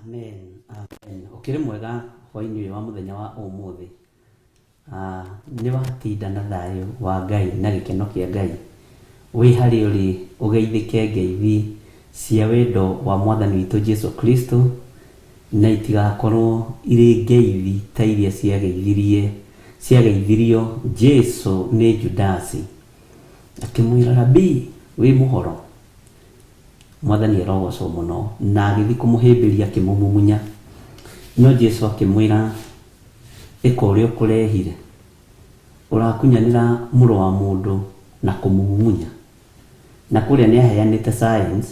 Amen. Amen. Ukiri mwega hwaini uyu wa muthenya wa umuthi. Ni watinda na thayu wa Ngai na gikeno kia Ngai. Wi hari uri ugeithike ngeithi cia wendo wa mwathani witu Jesu Kristo na itigakorwo iri ngeithi ta iria ciageithirio Jesu ni Judasi akimwira Rabii wi muhoro. Mwathani arogocwo muno na agithi kumuhimbiria akimumumunya, no Jesu akimwira eka uria ukurehire urakunyanira muru wa mundu na kumumumunya. Na kuria ni aheanite science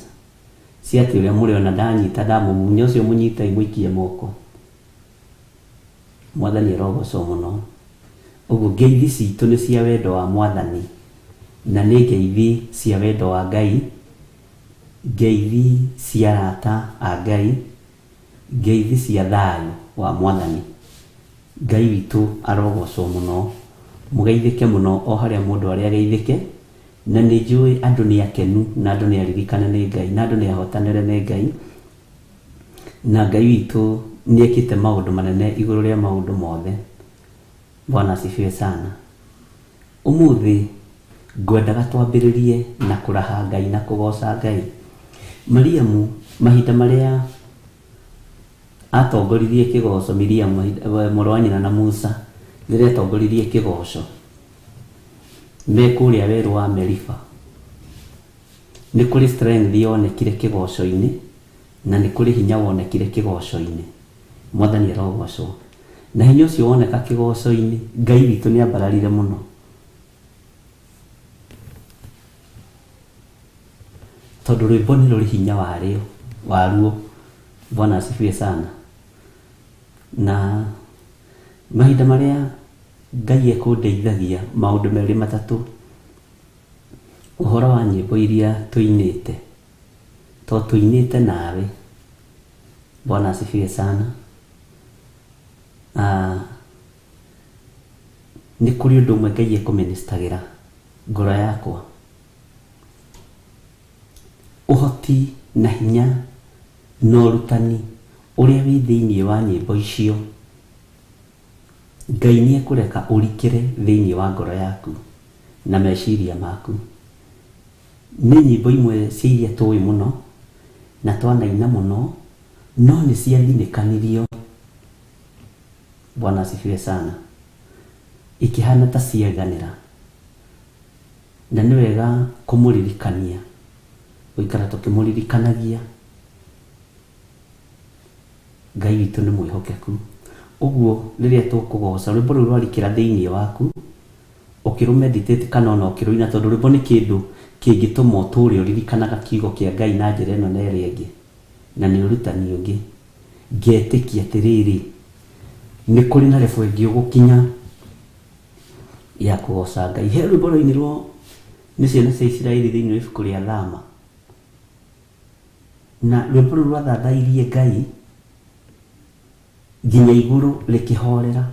cia ati uria muri ona ndanyita ndamumunya ucio munyita imwikie moko. Mwathani arogocwo muno. Uguo ngeithi citu ni cia wendo wa mwathani na ni ngeithi cia wendo wa Ngai, ngeithi cia arata a Ngai, ngeithi cia thayu wa mwathani. Ngai witu arogocwo muno. Mugeithike muno o haria mundu aria geithike, na ni njui andu ni akenu na andu ni aririkane ni Ngai na andu ni ahotanire ni Ngai, na Ngai witu ni ekite maundu manene iguru ria maundu mothe. Bwana asifiwe sana. Umuthi ngwendaga twambiririe na kuraha Ngai na kugoca Ngai. Mariamu mahinda maria atongoririe kigoco, Miriamu muru wa nyina na Musa riria atongoririe kigoco me kuria weru wa Meriba, ni kuri strength yonekire kigoco-ini na ni kuri hinya wonekire kigoco-ini. Mwathani arogocwo na hinya ucio woneka kigoco-ini. Ngai witu ni ambararire muno. Tondu rwimbo ni ruri hinya waruo. Bwana asifiwe sana. Na mahinda maria Ngai ekundeithagia maundu meri matatu. Uhoro wa nyimbo iria tuinite, to tuinite nawe. Bwana asifiwe sana. Ni kuri undu umwe Ngai ekuministagira ngoro yakwa. Uhoti na hinya no rutani uria wi thiini wa nyimbo icio, Ngai ni ekureka urikire thiini wa ngoro yaku na meciria maku. Ni nyimbo imwe cia iria tuwi muno na twanaina muno, no ni ciathinikanirio. Bwana asifiwe sana. Ikihana ta ciaganira na ni wega kumuririkania, guikara tukimuririkanagia. Ngai witu ni mwihokeku. Uguo riria tukugoca rwimbo ruru rwarikira thiini waku, ukirumeditate kana ona ukiruina, tondu rwimbo ni kindu kingituma uture uririkanaga kiugo kia Ngai na njira ino na iria ingi, na ni urutani ungi. Ngetikia atiriri ni kuri na level ingi ugukinya ya kugoca Ngai. He rwimbo ruinirwo ni ciana cia Isiraeli thiini wa ibuku ria Thama, na rwimbo ruru rwathathairie Ngai nginya iguru rikihorera.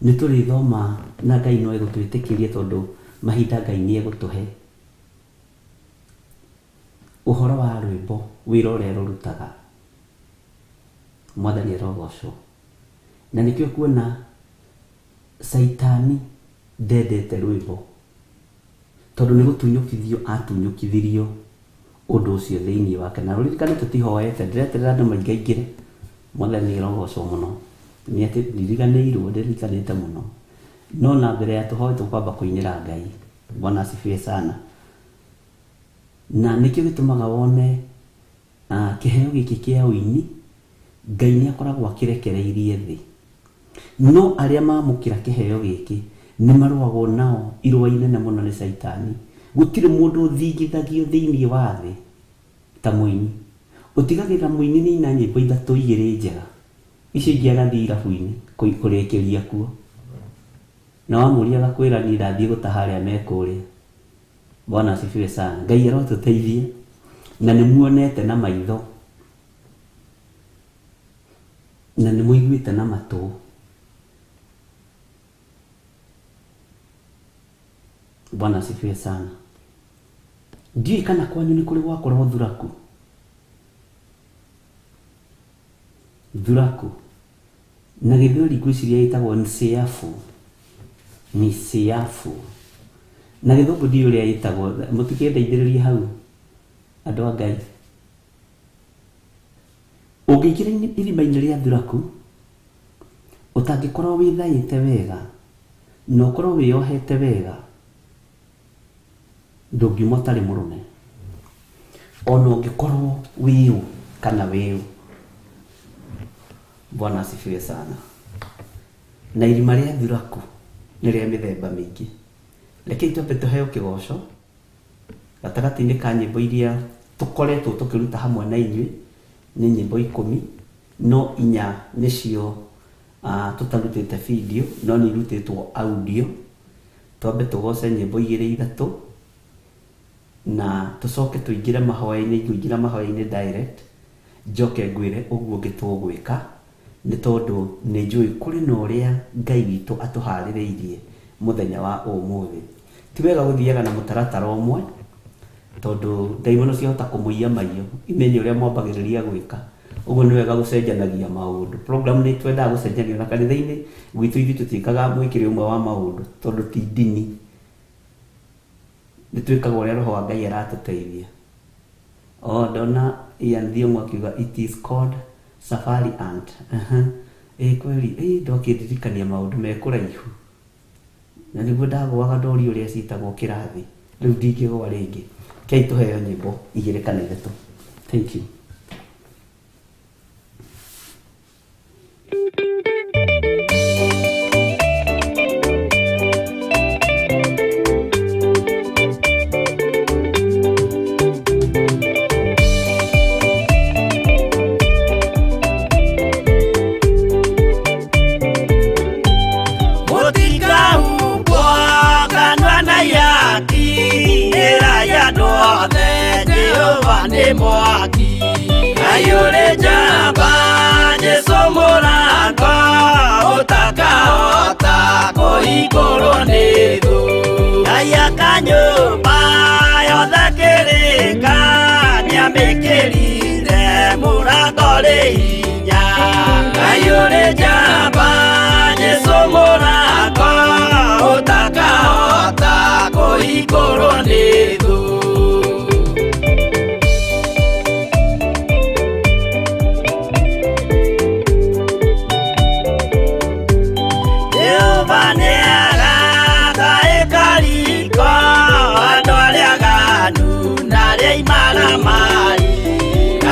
Ni turithoma na Ngai no egutwitikiria, tondu mahinda Ngai ni egutuhe. Uhoro wa rwimbo wira uria rurutaga. Mwathani arogocwo. Na nikio kuona Saitani ndendete rwimbo, tondu ni gutunyukithio atunyukithirio undu ucio thiini wake. Na ruririkane tutihoete, ndireterera andu maingaingire. Mwathani arogocwo muno. Ni ati ndiriganirwo, ndirikanite muno, no na mbere ya tuhoe tukwamba kuinira Ngai. Bwana asifiwe sana. Na nikio gitumaga wone kiheo giki kia uini, Ngai ni akoragwo akirekereirie thi, no aria mamukira kiheo giki ni marwagwo nao irwa inene muno ni Saitani. Gutire mundu uthingithagio thiini wa thi ta muini. Utigagira muini ni na nyimbo ithatu igiri njega, icio ingi agathii irabu-ini kurikiria kuo, na wamuria agakwira ni ndathii gutaha aria mekuria. Bwana asifiwe sana. Ngai arotuteithie na ni muonete na maitho na ni muiguite na matu. Bwana asifiwe sana. Ndiye kana kwanyu ni kuri gwakorwo thuraku. thuraku na githweri ngwiciria yitagwo ni siafu na githumbu ndi uria yitagwo mutikendeithiririe hau andu a Ngai ungiingira irima-ini ria thuraku utangikorwo withaite wega no korwo wiyohete wega ndungiuma utari murume ona ungikorwo wiu kana wiu. Bwana asifiwe sana. Na irima ria thuraku ni ria mithemba mingi. Reke itwambe tuheo kigoco gatagati-ini ka nyimbo iria tukoretwo tukiruta hamwe na inyui ni nyimbo 10 no 4 nicio tutarutite video no ni irutitwo audio. Twambe tugoce nyimbo 2-3 na tucoke tuingire mahoya-ini, ingĩingĩra mahoya-ini direct njoke ngwire uguo ngitugwika ni tondu ni njui kuri na uria Ngai witu atuhaririirie muthenya wa umuthi. Ti wega guthiaga na mutaratara umwe tondu ndaimono ciahota kumuia maiyo imenye uria mwambagiriria gwika. Uguo ni wega gucenjanagia maundu. Program ni twendaga gucenjania na kanitha-ini gwitu ithu tutikaga mwikire umwe wa maundu tondu ti dini. Ni twikaga uria roho wa Ngai aratuteithia. Ndona Ian Thiong'o akiuga it is called Safari Ant. Kweli ndokindirikania maundu me kuraihu na niguo ndagwaga ndori uria citagwo kirathi riu ndingigwa ringi. Kei tuheo nyimbo 2 kana 3. Thank you. Mwaki ayure jamba Jesu murango utakahota kuhingũrwo nĩ thũ. Aya kanyũmba yothe kĩrĩka nĩamĩkĩrire mũrango rĩ hinya. Ayure jamba Jesu murango utakahota kuhingũrwo nĩ thũ.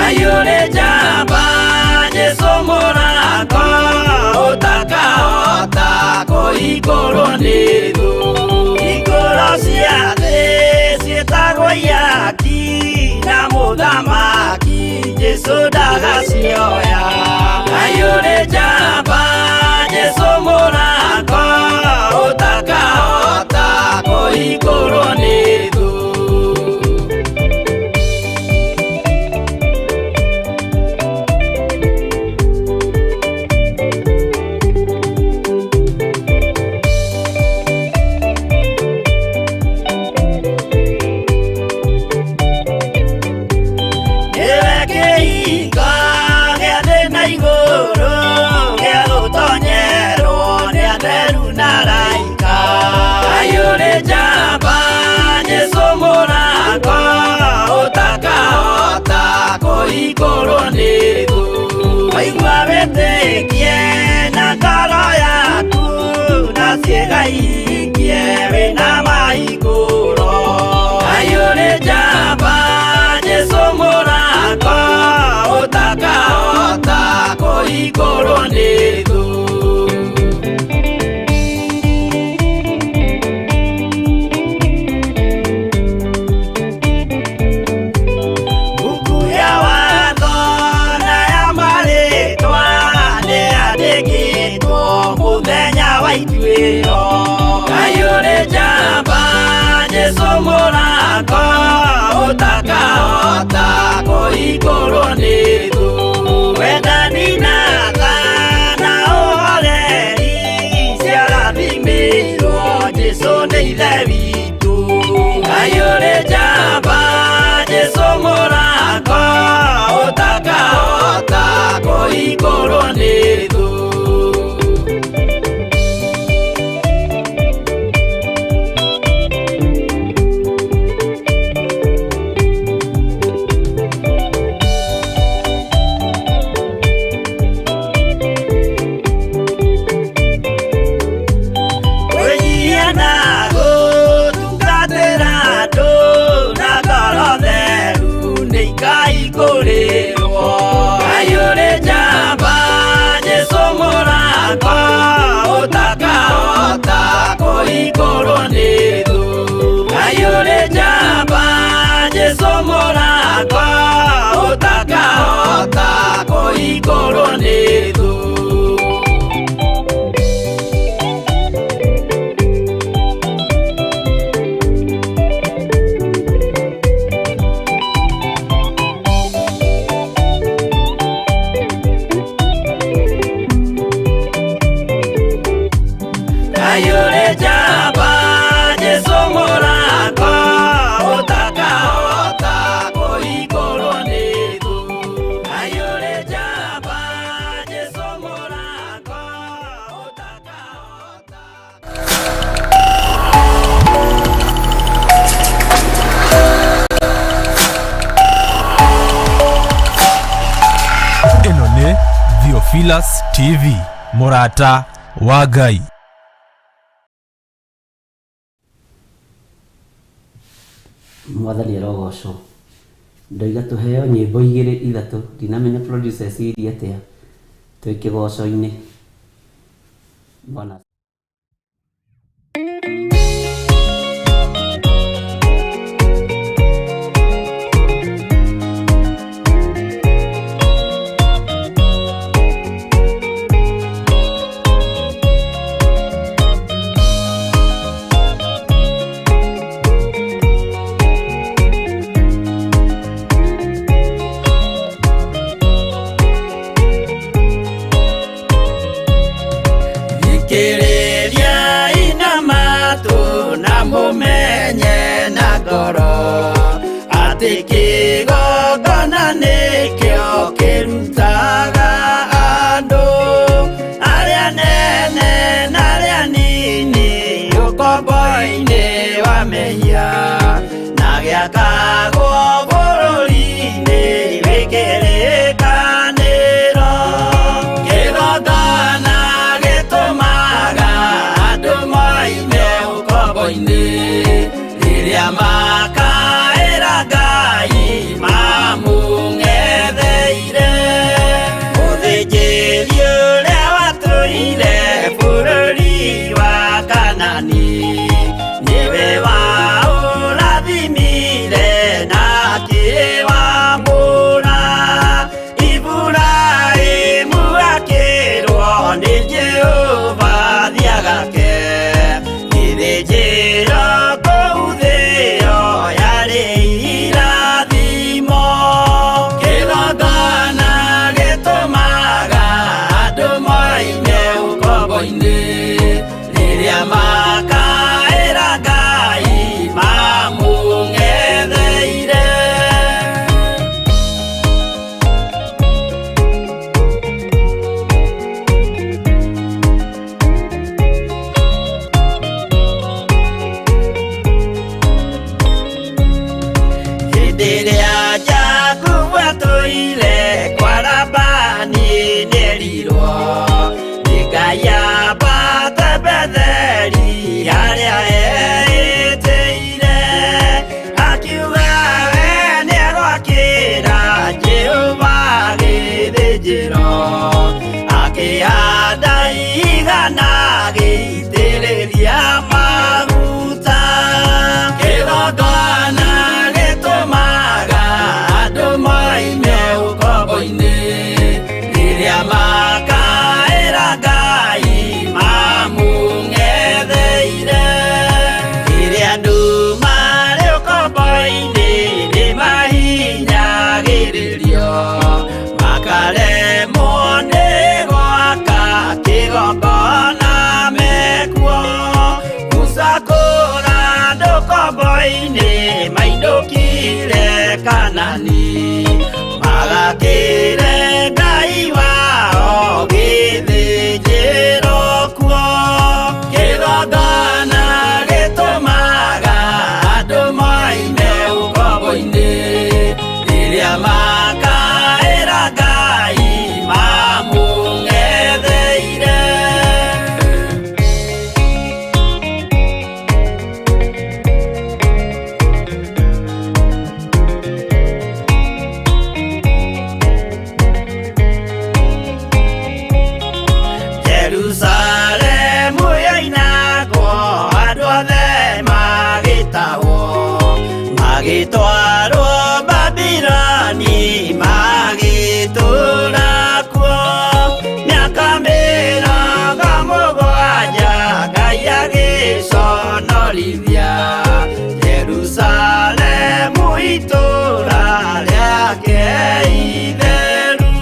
Ayure jamba Jesu murango utakahota kuhingũrwo nĩ thũ. Hingũro cia thĩ ciĩtagwo ihaki na mũthamaki Jesu ndagacioya. Ayure jamba Jesu murango utakahota kuhingũrwo nĩ thũ. Kuhingũrwo nĩ thũ. Waigua wĩtĩkie na ngoro yaku na ciĩga ihingie wĩna mahingũro. Ayure jamba Jesu murango utakahota kuhingũrwo nĩ thũ. Ayure jamba Jesu murango utakahota kuhingũrwo nĩ thũ. Wendani na tha na ũhoreri ciarathimĩirwo Jesu nĩ ithe witũ. Ayure jamba Jesu murango utakahota kuhingũrwo nĩ thũ. Theophilus TV, Murata wa Ngai. Mwathani arogocwo. Ndoiga tuheo nyĩmbo 2-3 ndinamenya producers iria atia twĩ kĩgoco-inĩ. Bwana Kanani magakire Ngai wao magĩtwarwo Babironi magĩtũũra kuo mĩaka mĩrongo mũgwanja Ngai agĩconorithia Jerusalemu itũũra rĩake itheru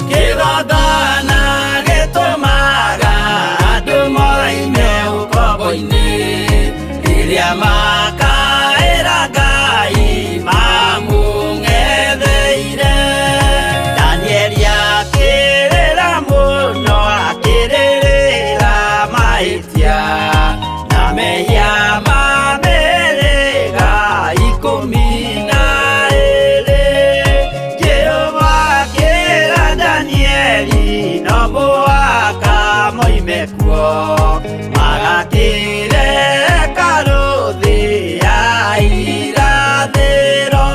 kĩgongona gĩtũmaga andũ moime ũkombo-inĩ rĩrĩa makaĩra Ngai mamũng'etheire Danieli akĩrĩra mũno akĩrĩrĩra mahĩtia na mehia ma mĩhĩrĩga ikũmi na ĩrĩ Jehova akĩra Danieli no mũhaka moime kuo magakĩre hekarũ thĩ ya irathĩro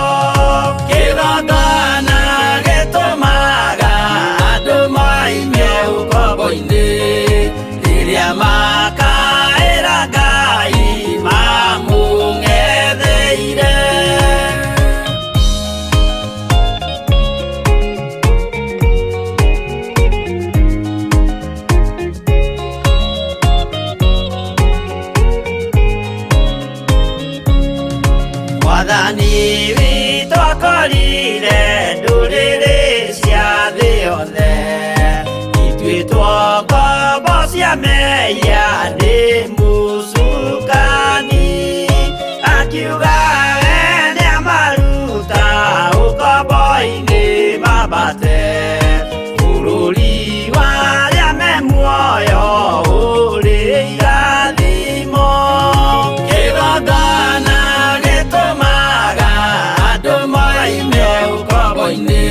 kĩgongona gĩtũmaga andũ moime ũkombo-inĩ rĩrĩa makaĩra Ngai mamũng'etheire Mwathani witũ akorire ndũrĩrĩ cia thĩ yothe ituĩtwo ngombo cia mehia nĩ mũcukani akiuga we nĩamaruta ũkombo-inĩ mambate bũrũri warĩa me muoyo ũrĩ irathimo kĩgongona gĩtũmaga andũ moime ũkombo-inĩ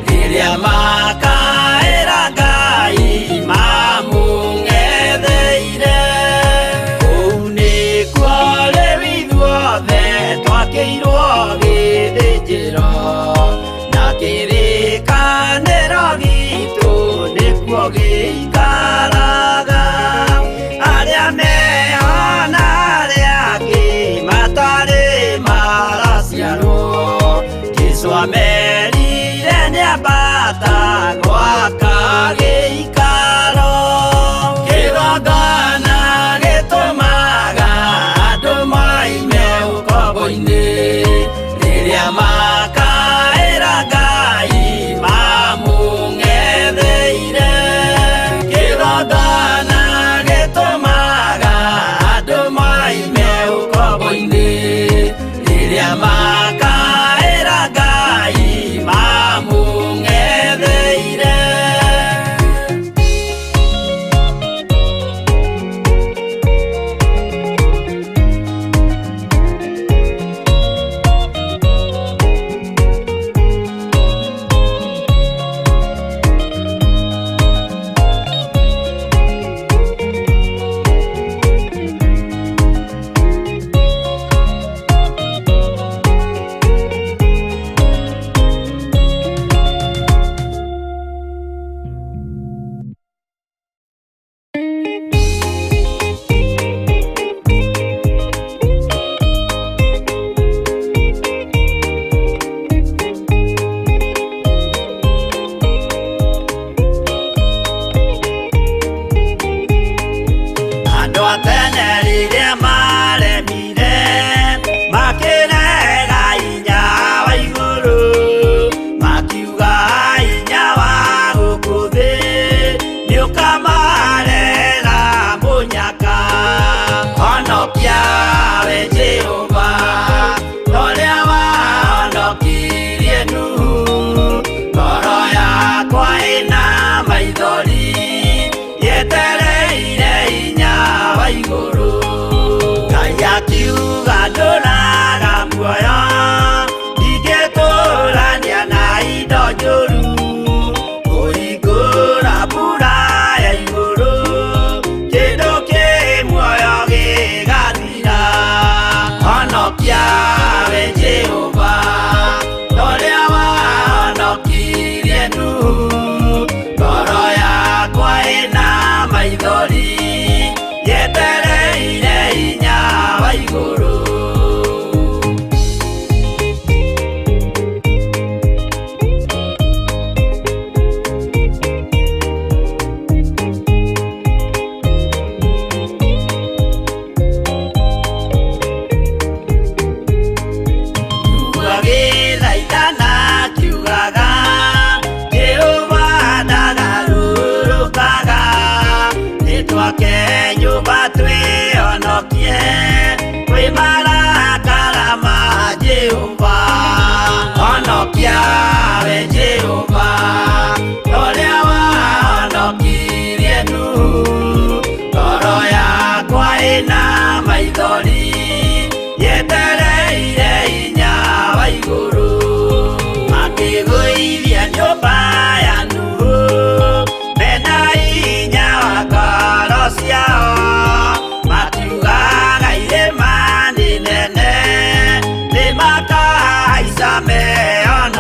rĩrĩa makaĩra Ngai mamũng'etheire kũu nĩkuo rĩu ithuothe twakĩirwo gĩthĩnjĩro na kĩrĩkanĩro gitũ nĩkuo gĩikaraga arĩa meho na arĩa angĩ matarĩ maraciarwo Jesũ amerire nĩambata gwaka gĩikaro kĩgongona gĩtũmaga andũ moime ũkombo-inĩ rĩrĩa makaĩra Ngai mamũng'etheire kĩgongona gĩtũmaga andũ moime ũkombo-inĩ rĩrĩa makaĩra Ngai mamũng'etheire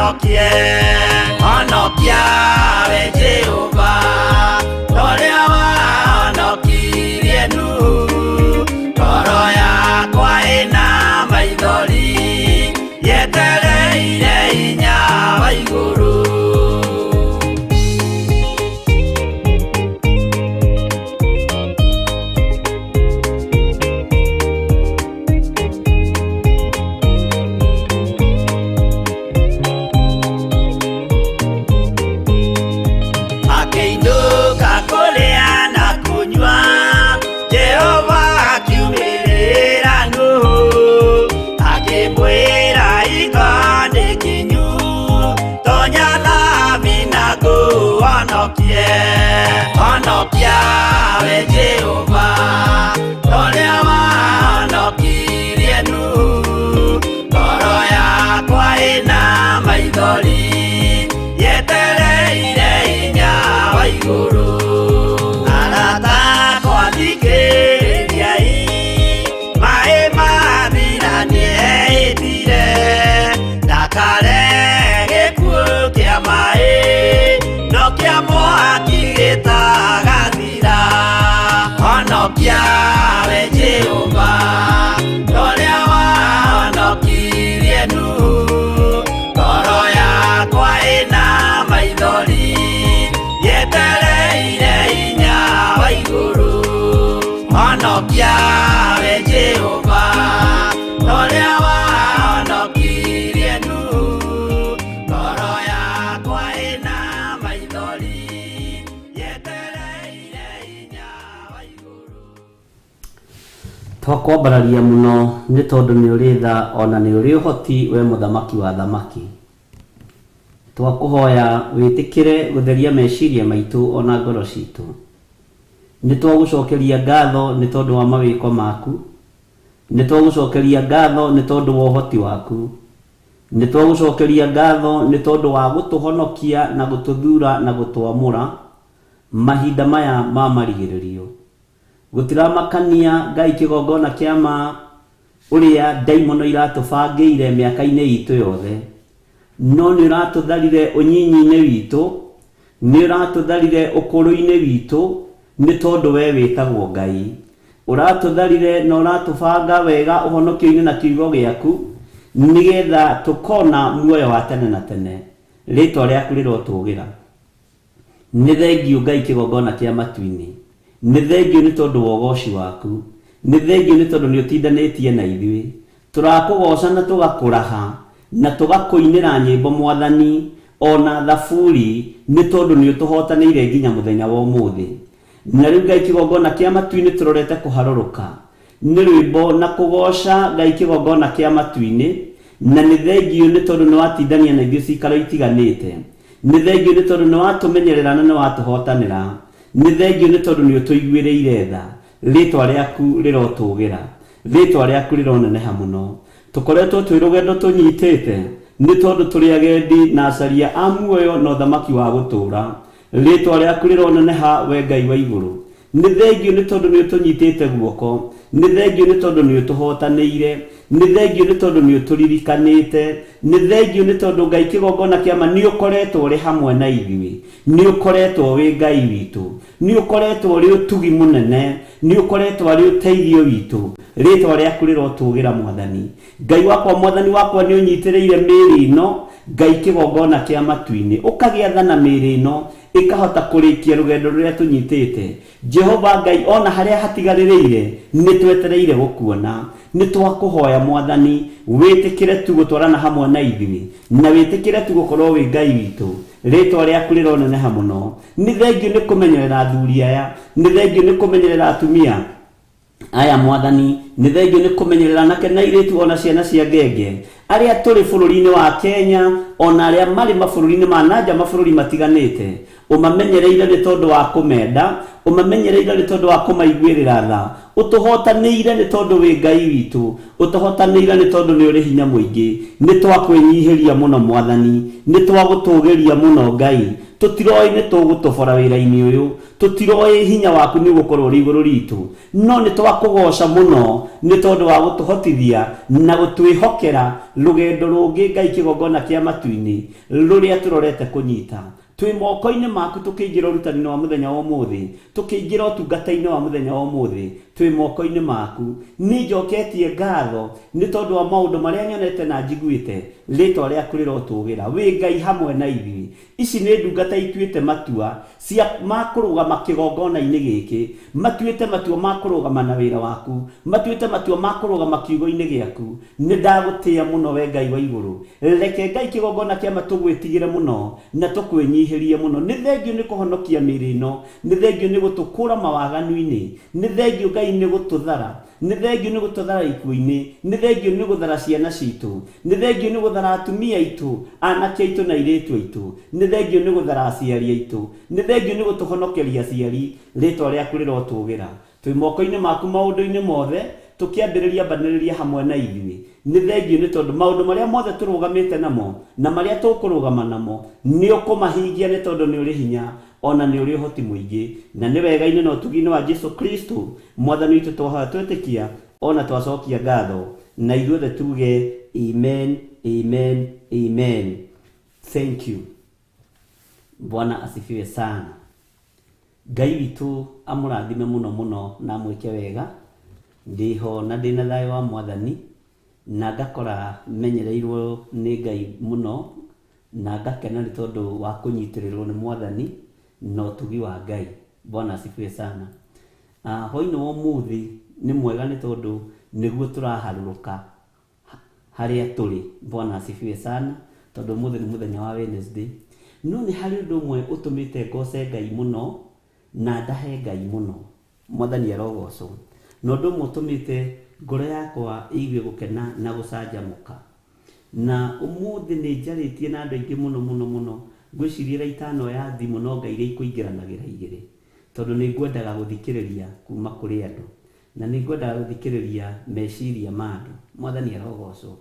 honokie honokia we Jehova toria wahonokirie Nuhu ngoro yakwa ina maithori yetereire hinya wa iguru honokia we Jehova toria wahonokirie Nuhu ngoro yakwa ina maithori yetereire hinya wa iguru arata kwathikĩrĩriai maĩ mathira nĩeĩtire ndakare gĩkuũ kĩa maĩ no kĩa mwaki gĩtagathira honokia we Jehova toria wahonokirie Nuhu ngoro yakwa ina maithori yetereire hinya wa iguru honokia we Jehova toria wahonokirie Nuhu ngoro yakwa ina maithori yetereire hinya wa iguru. Twakwambararia muno nĩ tondũ nĩ ũrĩ tha ona nĩ ũrĩ ũhoti we mũthamaki wa thamaki. Twakũhoya wĩtĩkĩre gũtheria meciria maitũ ona ngoro citũ. Nĩ twagũcokeria ngatho nĩ tondũ wa mawĩko maku. Nĩ twagũcokeria ngatho nĩ tondũ wa ũhoti waku. Nĩ twagũcokeria ngatho nĩ tondũ wa gũtũhonokia na gũtũthura na gũtwamũra mahinda maya ma marigĩrĩrio. Gũtiramakania Ngai kĩgongona kĩa ma ũrĩa ndaimono iratũbangĩire mĩaka-inĩ itũ yothe. No nĩ ũratũtharire ũnyinyi-inĩ witũ, nĩ ũratũtharire ũkũrũ-inĩ witũ nĩ tondũ we wĩtagwo Ngai. Ũratũtharire na ũratũbanga wega ũhonokio-inĩ na kiugo gĩaku nĩgetha tũkona muoyo wa tene na tene. Rĩtwa rĩaku rĩrotũgĩra. Nĩ thengiũ Ngai kĩgongona kĩa matu-inĩ. Nĩ thengiũ nĩ tondũ wa ũgoci waku. Nĩ thengiũ nĩ tondũ nĩ ũtindanĩtie na ithuĩ. Tũrakũgoca na tũgakũraha na tũgakũinĩra nyĩmbo Mwathani ona thaburi nĩ tondũ nĩ ũtũhotanĩire nginya mũthenya wa ũmũthĩ. Na rĩu Ngai kĩgongona kĩa matu-inĩ tũrorete kũharũrũka nĩ rwĩmbo na kũgoca Ngai kĩgongona kĩa matu-inĩ, na nĩ thengiũ nĩ tondũ nĩ watindania na ithuĩ cikaro itiganĩte. Nĩ thengiũ nĩ tondũ nĩ watũmenyerera na nĩ watũhotanĩra. Nĩ thengiũ nĩ tondũ nĩ ũtũiguĩrĩire tha. Rĩtwa rĩaku rĩrotũgĩra. Rĩtwa rĩaku rĩroneneha mũno. Tũkoretwo twĩ rũgendo tũnyitĩte nĩ tondũ tũrĩ agendi na acaria a muoyo na ũthamaki wa gũtũũra. Rĩtwa rĩaku rĩroneneha we Ngai wa igũrũ. Nĩ thengiũ nĩ tondũ nĩ ũtũnyitĩte guoko. Nĩ thengiũ nĩ tondũ nĩ ũtũhotanĩire. Nĩ thengiũ nĩ tondũ nĩ ũtũririkanĩte. Nĩ thengiũ nĩ tondũ Ngai kĩgongona kĩa ma nĩ ũkoretwo ũrĩ hamwe na ithuĩ. Nĩ ũkoretwo wĩ Ngai witũ. Nĩ ũkoretwo ũrĩ ũtugi mũnene. Nĩ ũkoretwo arĩ ũteithio witũ. Rĩtwa rĩaku rĩrotũgĩra Mwathani. Ngai wakwa Mwathani wakwa nĩ ũnyitĩrĩire mĩĩrĩ ĩno Ngai kĩgongona kĩa matu-inĩ. Ũkagĩathana mĩĩrĩ ĩno ĩkahota kũrĩkia rũgendo rũrĩa tũnyitĩte. Jehova Ngai ona harĩa hatigarĩrĩire nĩ twetereire gũkuona. Nĩ twakũhoya Mwathani wĩtĩkĩre tu gũtwarana hamwe na ithuĩ na wĩtĩkĩre tu gũkorwo wĩ Ngai witũ. Rĩtwa rĩaku rĩroneneha mũno. Nĩ thengiũ nĩ kũmenyerera athuri aya. Nĩ thengiũ nĩ kũmenyerera atumia aya Mwathani. Nĩ thengiũ nĩ kũmenyerera anake na airĩtu ona ciana cia ngenge arĩa tũrĩ bũrũri-inĩ wa Kenya ona arĩa marĩ mabũrũri-inĩ ma nanja mabũrũri matiganĩte. Ũmamenyereire nĩ tondũ wa kũmenda, ũmamenyereire nĩ tondũ wa kũmaiguĩrĩra tha, utuhotanĩire nĩ tondũ wĩ Ngai witũ, utuhotanĩire nĩ tondũ nĩ ũrĩ hinya mũingĩ, nĩ twakwĩnyihĩria mũno Mwathani, nĩ twagũtũgĩria mũno Ngai, tũtiroĩ nĩ tũgũtobora wĩra-inĩ ũyũ, tũtiroĩ hinya waku nĩ ũgũkorwo ũrĩ igũrũ ritũ, no nĩ twakũgoca mũno nĩ tondũ wa gũtũhotithia na gũtwĩhokera rũgendo rũngĩ Ngai kĩgongona kĩa matu-inĩ rũrĩa tũrorete kũnyita. Twĩ moko-inĩ maku tũkĩingĩra ũrutani-inĩ wa mũthenya wa ũmũthĩ, tũkĩingĩra ũtungata-inĩ wa mũthenya wa ũmũthĩ, twĩ moko-inĩ maku. Nĩ njoketie ngatho nĩ tondũ wa maũndũ marĩa nyonete na njiguĩte, rĩtwa rĩaku rĩrotũgĩra, wĩ Ngai hamwe na ithuĩ. Ici nĩ ndungata ituĩte matua ma kũrũgama kĩgongona-inĩ gĩkĩ, matuĩte matua ma kũrũgama na wĩra waku, matuĩte matua ma kũrũgama kiugo-inĩ gĩaku. Nĩ ndagũtĩĩa mũno we Ngai wa igũrũ, reke Ngai kĩgongona kĩa matũgwĩtigĩre mũno na tũkwĩnyihĩrie mũno. Nĩ thengio nĩ kũhonokia mĩĩrĩ ĩno, nĩ thengio nĩ gũtũkũra mawaganu-inĩ, nĩ thengio Ngai nĩ gũtũthara, nĩ thengio nĩ gũtũthara ikuũ-inĩ, nĩ thengio nĩ gũthara ciana citũ, nĩ thengio nĩ gũthara atumia aitũ, anake aitũ na airĩtu aitũ, nĩ thengio nĩ gũthara aciari aitũ, nĩ thengio nĩ gũtũhonokeria aciari. Rĩtwa rĩaku rĩrotũgĩra, twĩ moko-inĩ maku maũndũ-inĩ mothe, tũkĩambĩrĩria mbanĩrĩria hamwe na ithuĩ. Nĩ thengio nĩ tondũ maũndũ marĩa mothe tũrũgamĩte namo na marĩa tũkũrũgama namo nĩ ũkũmahingia nĩ tondũ nĩ ũrĩ hinya ona nĩ ũrĩ ũhoti mũingĩ, na nĩ wega-inĩ na ũtugi-inĩ wa Jesũ Kristo Mwathani witũ twahoya twĩtĩkia ona twacokia ngatho, na ithuothe tuge amen, amen, amen. Thank you. Bwana asifiwe sana. Ngai witũ amũrathime mũno mũno na mwĩke wega. Ndiho na ndĩna thayũ wa Mwathani, na ngakora menyereirwo nĩ Ngai mũno, na ngakena nĩ tondũ wa kũnyitĩrĩrwo nĩ Mwathani na ũtugi wa Ngai. Bwana asifiwe sana. Hwaĩ-inĩ wa ũmũthĩ nĩ mwega nĩ tondũ nĩguo tũraharũrũka harĩa tũrĩ. Bwana asifiwe sana, tondũ ũmũthĩ nĩ mũthenya wa Wednesday. No nĩ harĩ ũndũ ũmwe ũtũmĩte ngoce Ngai mũno na ndahe Ngai mũno. Mwathani arogocwo. Na ũndũ ũmwe ũtũmĩte ngoro yakwa ĩigue gũkena na gũcanjamũka. Na ũmũthĩ nĩ njarĩtie na andũ aingĩ mũno mũno mũno. Ngwĩciria itano ya thimũ no Ngai ikũingĩranagĩra igĩrĩ, tondũ nĩ ngwendaga gũthikĩrĩria kuma kũrĩ andũ, na nĩ ngwendaga gũthikĩrĩria meciria ma andũ. Mwathani arogocwo.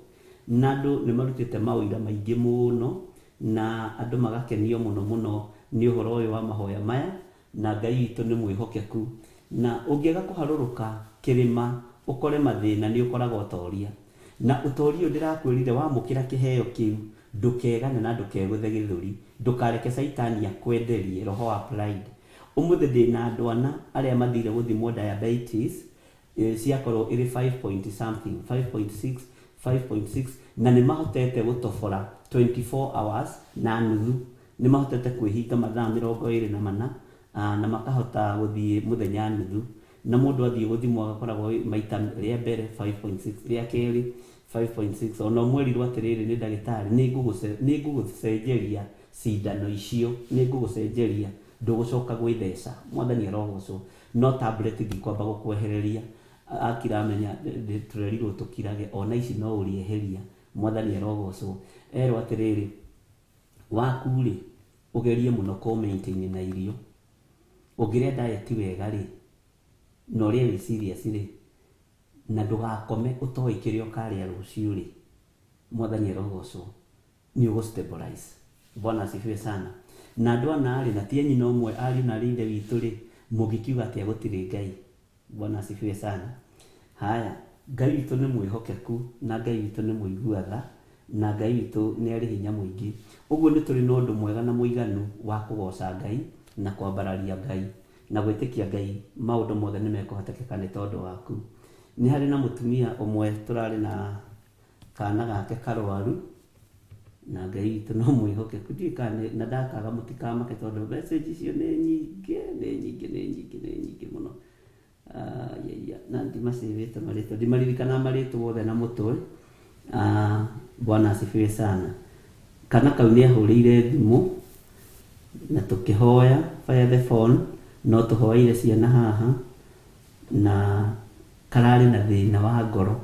Na andũ nĩ marutĩte maũira maingĩ mũno, na andũ magakenio mũno mũno nĩ ũhoro ũyũ wa mahoya maya, na Ngai witũ nĩ mwĩhokeku. Na ũngĩaga kũharũrũka kĩrĩma ũkore mathĩna nĩ ũkoraga ũtoria, na ũtoria ndĩrakwĩrire wamũkĩra kĩheo kĩu ndũkegane na ndũkegũthe gĩthũri, ndũkareke Saitani akwenderie roho wa pride. Ũmũthĩ ndĩna andũ ana arĩa mathire gũthimwo diabetes, ciakorwo ĩrĩ 5 point something, 5.6, 5.6, na nĩ mahotete gũtobora 24 hours na nuthu. Nĩ mahotete kwĩhinga mathaa 24 na makahota gũthiĩ mũthenya nuthu. Na mũndũ athiĩ gũthimwo agakoragwo maita rĩa mbere 5.6, rĩa kerĩ 5.6. Ona ũmwerirwo atĩrĩrĩ nĩ ndagĩtarĩ, nĩ ngũgũcenjeria cindano icio, nĩ ngũgũcenjeria, ndũgũcoka gwĩtheca. Mwathani arogocwo. No tablet ndikwamba gũkwehereria, akiramenya tũrerirwo tũkirage, ona ici no ũrĩeheria. Mwathani arogocwo. Erwo atĩrĩrĩ, waku-rĩ ũgerie mũno kũ-maintain na irio, ũngĩrĩa diet wega rĩ, na ũrĩa wĩ serious rĩ, na ndũgakome ũtoĩ kĩrĩa ũkarĩa rũciũ rĩ, Mwathani arogocwo, nĩ ũgũ-stabilize. Bwana asifiwe sana. Na andũ ana rĩ, na ti nyina ũmwe ariũ na rĩithe witũ rĩ, mũngĩkiuga atĩa gũtirĩ Ngai. Bwana asifiwe sana. Haya, Ngai witũ nĩ mwĩhokeku, na Ngai witũ nĩ mũigua tha, na Ngai witũ nĩ arĩ hinya mũingĩ. Ũguo nĩ tũrĩ na ũndũ mwega na mũiganu wa kũgoca Ngai na kwambararia Ngai na gwĩtĩkia Ngai maũndũ mothe nĩ mekũhotekeka nĩ tondũ waku. Nĩ harĩ na mũtumia ũmwe tũrarĩ na kana gake karwaru, na Ngai witũ no mwĩhokeku. Ndiũĩ kana na ndakaga mũtikamake tondũ message icio nĩ nyingĩ mũno. Na ndimacĩrĩte marĩtwa, ndimaririkana marĩtwa wothe na mũtwe. Bwana asifiwe sana. Kana kau nĩ ahũrĩire thimũ na tũkĩhoya via the phone, no tũhoeire ciana haha, na kararĩ na thĩna wa ngoro,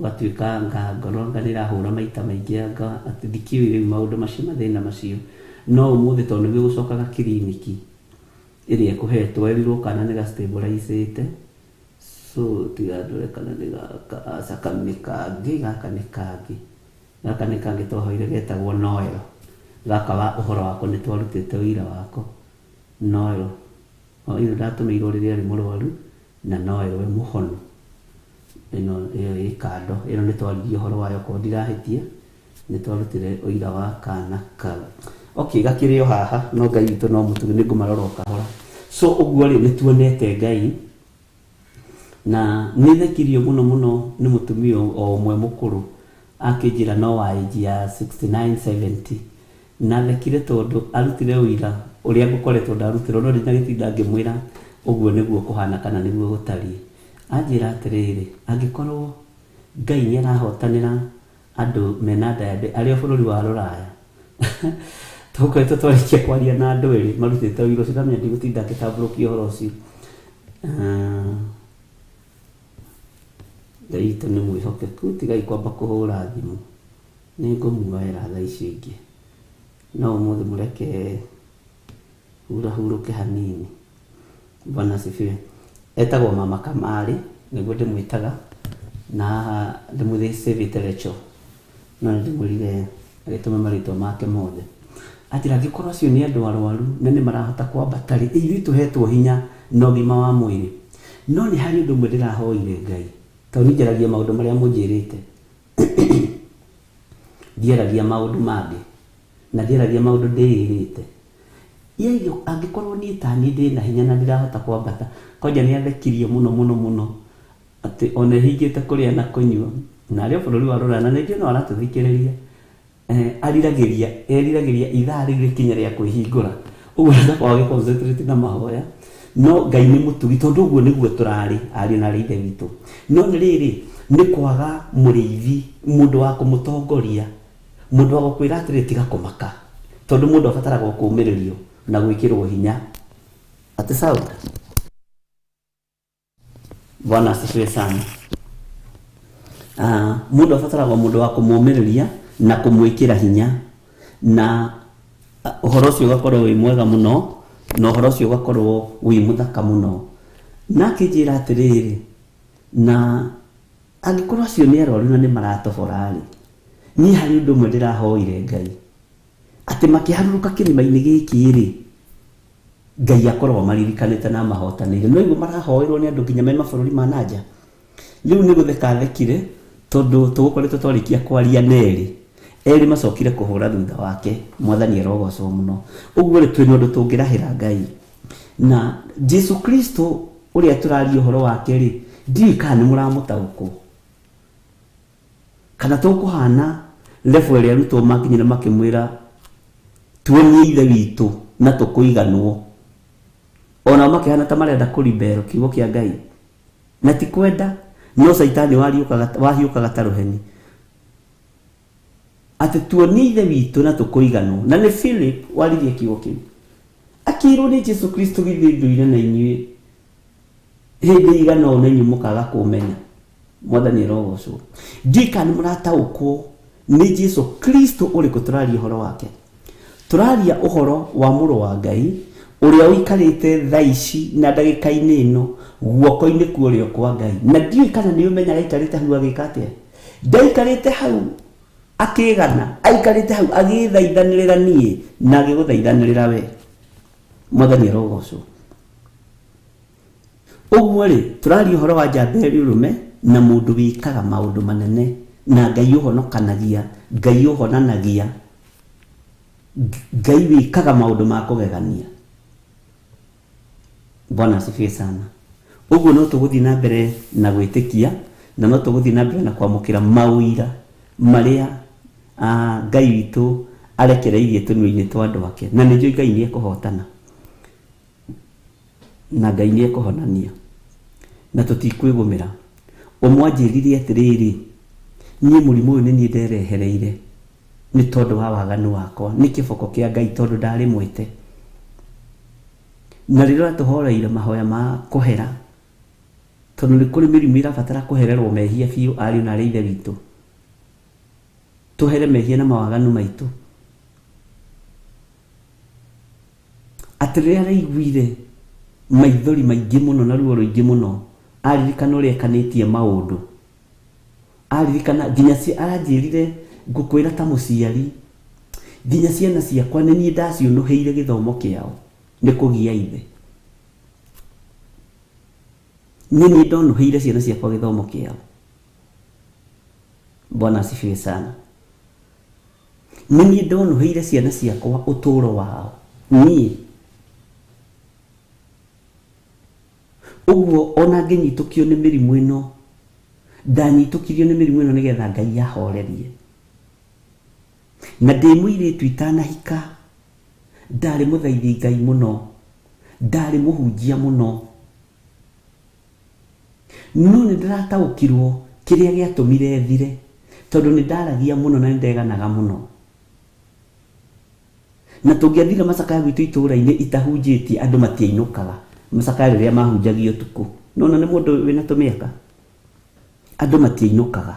gatuĩka ngoro nganĩrahũra maita maingĩ, atĩ ndikĩũĩ rĩu maũndũ macio, mathĩna macio. No ũmũthĩ tondũ nĩguo gũcokaga kiriniki ĩrĩa ekũhetwo, erirwo kana nĩ ga-stabilize-ĩte, so tigadore kana nĩ gaka kanĩ kangĩ gaka nĩ kangĩ twahoire getagwo Noel. Gaka wa ũhoro wako nĩ twarutĩte ũira wako Noel. Ĩno ndatũmĩirwo rĩrĩa arĩ mũrwaru na Noel we mũhonu. Ĩno ĩ kando, ĩno nĩ twaririe ũhoro wayo ko ndirahĩtia, nĩ twarutire ũira wa kana kau. Okay, gakĩrĩ o haha no Ngai witũ no mũtugi, nĩ ngũmarora o kahora. So ũguo rĩ nĩ tuonete Ngai na nĩ thekirio mũno nĩ mũtumia o ũmwe mũkũrũ akĩnjĩra no wa age ya 69 70 na thekire tondũ arutire ũira ũrĩa ngũkoretwo ndarutĩrwo no rĩnya gĩtinda ngĩmwĩra ũguo nĩguo kũhana kana nĩguo gũtariĩ. Anjĩra atĩrĩrĩ, angĩkorwo Ngai nĩ arahotanĩra andũ mena ndayade arĩa bũrũri wa Rũraya tũkoretwo twarĩkia kwaria na andũ erĩ marutĩte ũira ũcio, ndamenya ndigũtinda ngĩtambũrũkia ũhoro ũcio. Ngai witũ nĩ mwĩhokeku, tigai kwamba kũhũra thimũ, nĩ ngũmuoera thaa icio ingĩ. No ũmũthĩ mũreke hurahurũke hanini. Bwana asifiwe. Etagwo Mama Kamari nĩguo ndĩmwĩtaga na haha ndĩmũthĩcĩvĩte Rachel, no ndĩmwĩrire agĩtũma marĩtwa make mothe. Atĩ angĩkorwo acio nĩ andũ arwaru na nĩ marahota kwambata rĩ, ithuĩ tũhetwo hinya na ũgima wa mwĩrĩ, no nĩ harĩ ũndũ ũmwe ndĩrahoire Ngai, tondũ niĩ njaragia maũndũ marĩa mũnjĩrĩte ndiaragia maũndũ mangĩ na ndiaragia maũndũ ndĩrĩte. Yeye angĩkorwo niĩ tani ndĩna hinya na ndirahota kwambata, kwanja nĩ athekirie mũno atĩ ona hingĩte kũrĩa na kũnyua na arĩa bũrũri wa Rũraya na nĩngĩ no aratũthikĩrĩria, eriragĩria ithaa rĩu rĩkinya rĩa kwĩhingũra, ũguo nĩndakwaga gĩconcentrate na mahoya. No Ngai nĩ mũtugi tondũ ũguo nĩguo tũrarĩ ariũ na ithe witũ. No nĩ rĩrĩ nĩ kwaga mũrĩithi, mũndũ wa kũmũtongoria, mũndũ wa gũkwĩra atĩrĩ tiga kũmaka, tondũ mũndũ abataraga kũũmĩrĩrio na gwĩkĩrwo hinya. Ati sawa? Bwana asifiwe sana. Mũndũ abataraga mũndũ wa kũmũũmĩrĩria na kũmwĩkĩra hinya, na ũhoro ũcio ũgakorwo wĩ mwega mũno na ũhoro ũcio ũgakorwo wĩ mũthaka mũno. Na akĩnjĩra atĩrĩrĩ, na angĩkorwo acio nĩ arwaru na nĩ maratobora rĩ, niĩ harĩ ũndũ ũmwe ndĩrahoire Ngai, atĩ makĩharũrũka kĩrĩma-inĩ gĩkĩ rĩ, Ngai akorwo maririkanĩte na mahotanĩire. No igua marahoerwo nĩ andũ nginya me mabũrũri ma nanja. Rĩu nĩ gũtheka thekire tondũ tũgũkoretwo twarĩkia kwaria erĩ macokire kũhũra thutha wake, Mwathani arogocwo mũno. Ũguo rĩ twĩna ũndũ tũngĩrahĩra Ngai, na Jesu Kristo ũrĩa tũraria ũhoro wake rĩ, ndiũĩ kana nĩ mũramũtaũkwo kana tũkũhana level ĩrĩa arutwo makinyire makĩmwĩra tuonie ithe witũ na tũkũiganwo, ona makĩhana ta marenda kũribero kiugo kĩa Ngai, na ti kwenda no Saitani wahiũkaga ta rũheni atĩ tuonie ithe witũ na tũkũiganwo. Na nĩ Philip waririe kiugo kĩu, akĩirwo nĩ Jesu Kristo githĩndũire na inyuĩ hĩndĩ igana ũna inyuĩ mũkaga kũmenya. Mwathani arogocwo. Ndiũĩ kana nĩ mũrataũkwo nĩ Jesu Kristo ũrĩkũ tũraria ũhoro wake. Tũraria ũhoro wa mũrũ wa Ngai ũrĩa ũikarĩte thaa ici na ndagĩka-inĩ ĩno guoko-inĩ kwa ũrĩo kwa Ngai. Na ndiũĩ kana nĩ ũmenyaga aikarĩte hau agĩka atĩa. Ndaikarĩte hau akĩgana, aikarĩte hau agĩthaithanĩrĩra niĩ na agĩgũthaithanĩrĩra we. Mwathani arogocwo. Ũguo rĩ tũraria ũhoro wa njamba ũrũme na mũndũ wĩkaga maũndũ manene, na Ngai ũhonokanagia, Ngai ũhonanagia, Ngai wĩkaga maũndũ ma kũgegania. Bwana asifiwe sana. Ũguo no tũgũthiĩ na mbere na gwĩtĩkia, na no tũgũthiĩ na mbere na kwamũkĩra maũira marĩa Ngai witũ arekereirie tũnua-inĩ twa andũ ake, na nĩnjũĩ Ngai nĩ ekũhotana na Ngai nĩ ekũhonania na tũtikwĩgũmĩra. Ũmwanjĩrire atĩrĩrĩ, niĩ mũrimũ ũyũ nĩ niĩ nderehereire nĩ tondũ wa waganu wakwa, nĩ kĩboko kĩa Ngai tondũ ndarĩ mwĩte. Na rĩrĩa tũhoreire mahoya ma kũhera, tondũ nĩ kũrĩ mĩrimũ ĩrabatara kũhererwo mehia biũ ariũ na ithe witũ, tũhere mehia na mawaganu maitũ. Atĩ rĩrĩa araiguire maithori maingĩ mũno na ruo rũingĩ mũno aririkana ũrĩa ekanĩtie maũndũ, aririkana nginya aranjĩrire ngũkwĩra ta mũciari, nginya ciana ciakwa nĩ niĩ ndaciũnũhĩire gĩthomo kĩao nĩ kũgia ithe. Niĩ ndonũhĩire ciana ciakwa gĩthomo kĩao. Bwana asifiwe sana. Niĩ ndonũhĩire ciana ciakwa ũtũũro wao. Niĩ ũguo ona ngĩnyitũkio nĩ mĩrimũ ĩno, ndanyitũkirio nĩ mĩrimũ ĩno nĩgetha Ngai yahorerie. Na ndĩ mũirĩtu itanahika, ndarĩ mũthaithi Ngai mũno, ndarĩ mũhunjia mũno, no nĩ ndĩrataũkirwo kĩrĩa gĩatũmire thire, tondũ nĩ ndaragia mũno na nĩ ndeganaga mũno. Na tũngĩathire macakaya gwitũ itũũra-inĩ itahunjĩtie, andũ matiainũkaga macakaya rĩrĩa mahunjagio ũtukũ. Nona nĩ mũndũ wĩna tũmĩaka, andũ matiainũkaga.